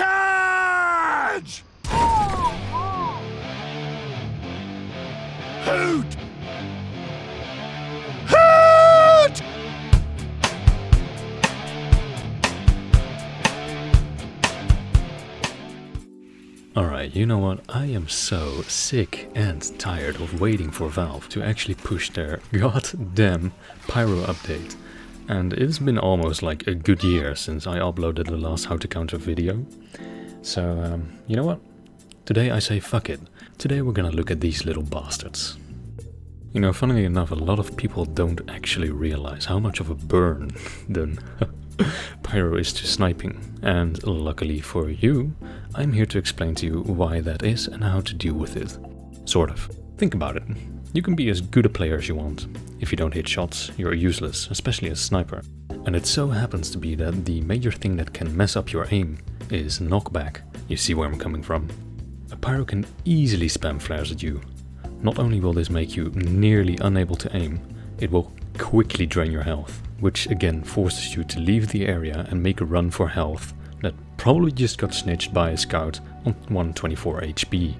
Charge! Hoot! Hoot! Alright, you know what? I am so sick and tired of waiting for Valve to actually push their goddamn Pyro update. And it's been almost like a good year since I uploaded the last How to Counter video. So, you know what? Today I say fuck it. Today we're gonna look at these little bastards. You know, funnily enough, a lot of people don't actually realize how much of a burn the Pyro is to sniping. And luckily for you, I'm here to explain to you why that is and how to deal with it. Sort of. Think about it. You can be as good a player as you want. If you don't hit shots, you're useless, especially as a sniper. And it so happens to be that the major thing that can mess up your aim is knockback. You see where I'm coming from. A Pyro can easily spam flares at you. Not only will this make you nearly unable to aim, it will quickly drain your health, which again forces you to leave the area and make a run for health that probably just got snitched by a scout on 124 HP.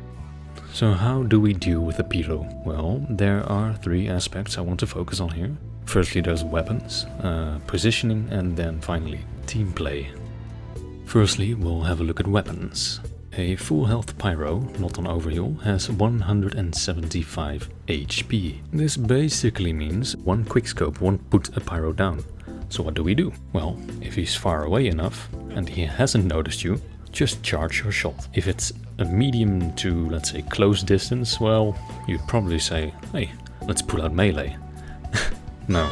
So how do we deal with the Pyro? Well, there are three aspects I want to focus on here. Firstly, there's weapons, positioning, and then finally team play. Firstly, we'll have a look at weapons. A full health Pyro, not on overheal, has 175 HP. This basically means one quickscope won't put a Pyro down. So what do we do? Well, if he's far away enough and he hasn't noticed you, just charge your shot. If it's a medium to, let's say, close distance, well, you'd probably say, hey, let's pull out melee. No,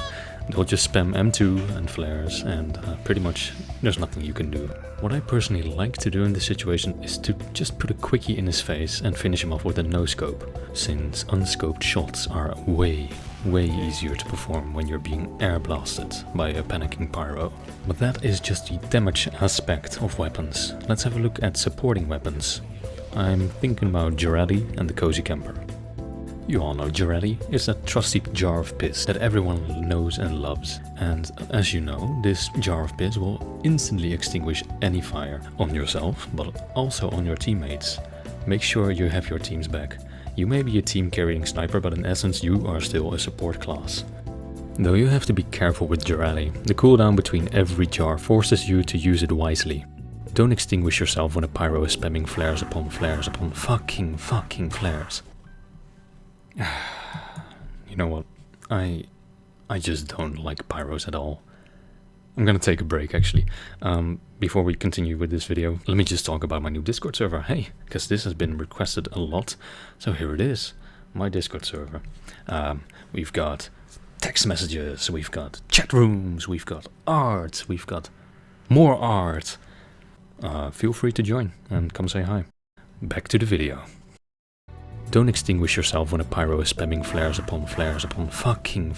they'll just spam M2 and flares and pretty much there's nothing you can do. What I personally like to do in this situation is to just put a quickie in his face and finish him off with a no-scope, since unscoped shots are way easier to perform when you're being air blasted by a panicking Pyro. But that is just the damage aspect of weapons. Let's have a look at supporting weapons. I'm thinking about Girardi and the Cozy Camper. You all know Girardi is that trusty jar of piss that everyone knows and loves. And as you know, this jar of piss will instantly extinguish any fire on yourself, but also on your teammates. Make sure you have your teams back. You may be a team carrying sniper, but in essence you are still a support class. Though you have to be careful with Girardi, the cooldown between every jar forces you to use it wisely. Don't extinguish yourself when a Pyro is spamming flares upon fucking flares. You know what, I just don't like Pyros at all. I'm gonna take a break actually. Before we continue with this video, let me just talk about my new Discord server. Hey, because this has been requested a lot, so here it is, my Discord server. We've got text messages, we've got chat rooms, we've got art, we've got more art. Feel free to join and come say hi. Back to the video. Don't extinguish yourself when a Pyro is spamming flares upon fucking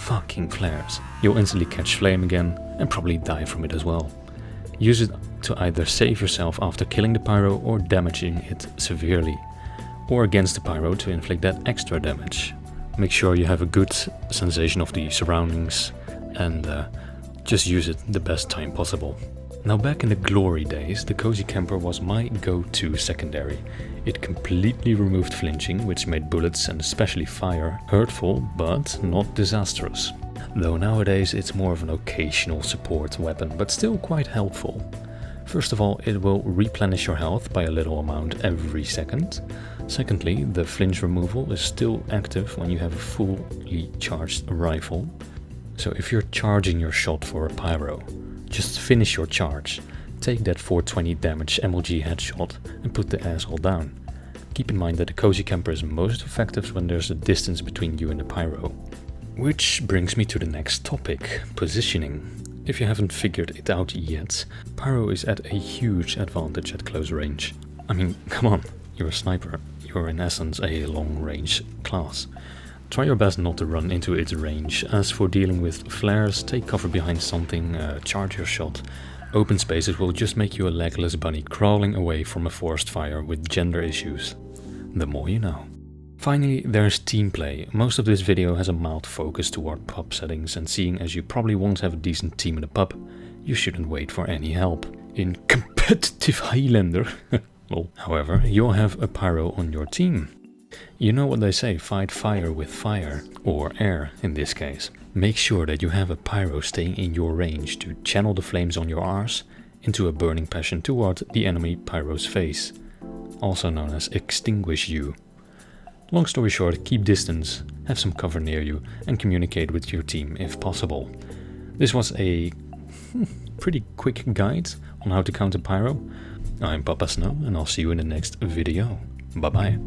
flares. You'll instantly catch flame again and probably die from it as well. Use it to either save yourself after killing the Pyro or damaging it severely, or against the Pyro to inflict that extra damage. Make sure you have a good sensation of the surroundings and just use it the best time possible. Now back in the glory days, the Cozy Camper was my go-to secondary. It completely removed flinching, which made bullets and especially fire hurtful but not disastrous. Though nowadays it's more of an occasional support weapon, but still quite helpful. First of all, it will replenish your health by a little amount every second. Secondly, the flinch removal is still active when you have a fully charged rifle. So if you're charging your shot for a Pyro, just finish your charge, take that 420 damage MLG headshot and put the asshole down. Keep in mind that the Cozy Camper is most effective when there's a distance between you and the Pyro. Which brings me to the next topic, positioning. If you haven't figured it out yet, Pyro is at a huge advantage at close range. I mean, come on, you're a sniper, you're in essence a long range class. Try your best not to run into its range. As for dealing with flares, take cover behind something, charge your shot. Open spaces will just make you a legless bunny crawling away from a forest fire with gender issues. The more you know. Finally, there's Teamplay. Most of this video has a mild focus toward pub settings, and seeing as you probably won't have a decent team in a pub, you shouldn't wait for any help. In competitive Highlander. Well, however, you'll have a pyro on your team. You know what they say, fight fire with fire, or air in this case. Make sure that you have a pyro staying in your range to channel the flames on your arse into a burning passion toward the enemy pyro's face, also known as extinguish you. Long story short, keep distance, have some cover near you, and communicate with your team if possible. This was a pretty quick guide on how to counter pyro. I'm Papa Snow, and I'll see you in the next video. Bye bye.